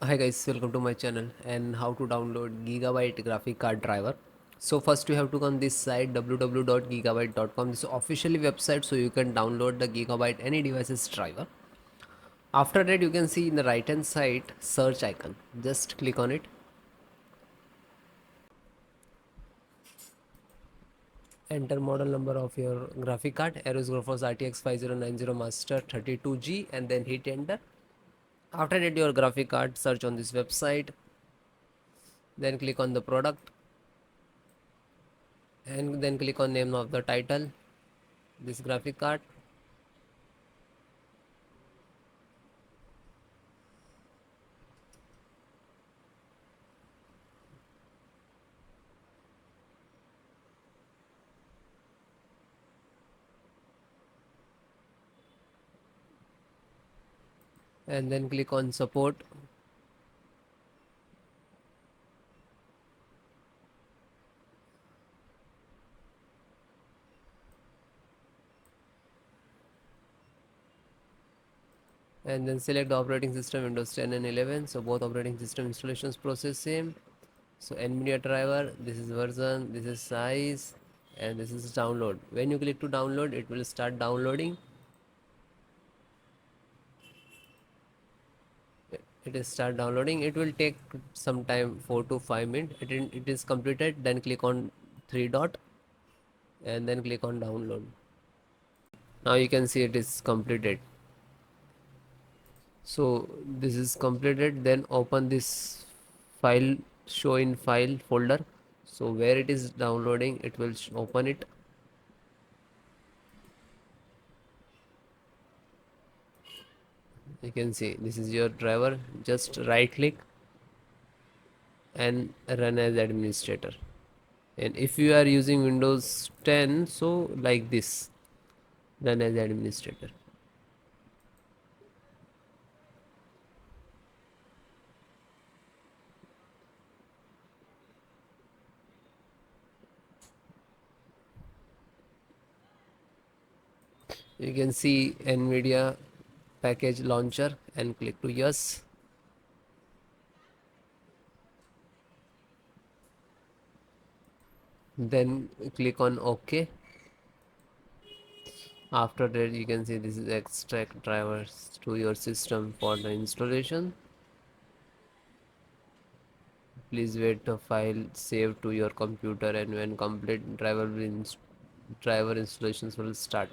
Hi guys, welcome to my channel and how to download Gigabyte graphic card driver. So first you have to go on this site www.gigabyte.com. This is officially website, so you can download the Gigabyte any devices driver. After that you can see in the right hand side search icon. Just click on it. Enter model number of your graphic card, Aorus Graphics RTX 5090 Master 32G, and then hit enter. After that your graphic card, search on this website, then click on the product and then click on name of the title, this graphic card, and then click on support, and then select the operating system Windows 10 and 11. So both operating system installations process same. So NVIDIA driver, this is version, this is size, and this is download. When you click to download, it will start downloading. It is start downloading. It will take some time, 4 to 5 minutes. It is completed. Then click on three dot and then click on download. Now you can see it is completed. So this is completed. Then open this file, show in file folder. So where it is downloading, it will open it. You can see this is your driver. Just right click and run as administrator. And if you are using Windows 10, so like this, run as administrator. You can see NVIDIA package launcher and click to yes. Then click on OK. After that you can see this is extract drivers to your system for the installation. Please wait the file save to your computer, and when complete driver installations will start.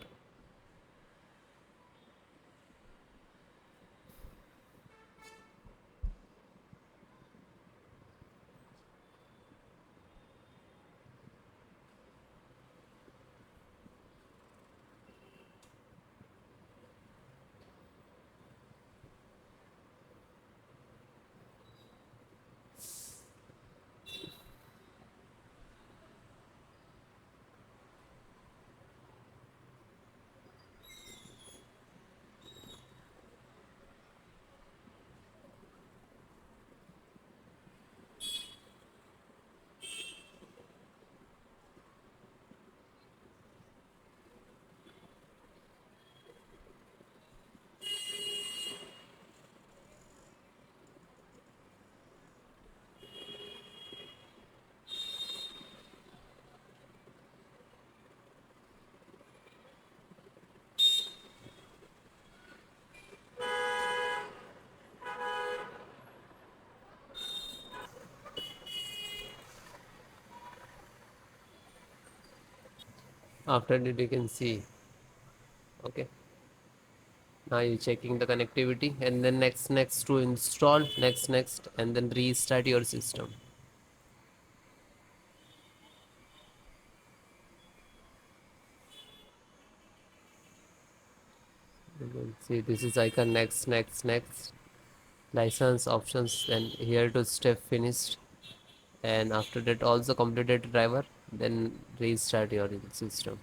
After that you can see, okay, now you're checking the connectivity, and then next to install, next and then restart your system. You can see this is icon, next, license options, and here to step finished. And after that also completed driver, then restart your system.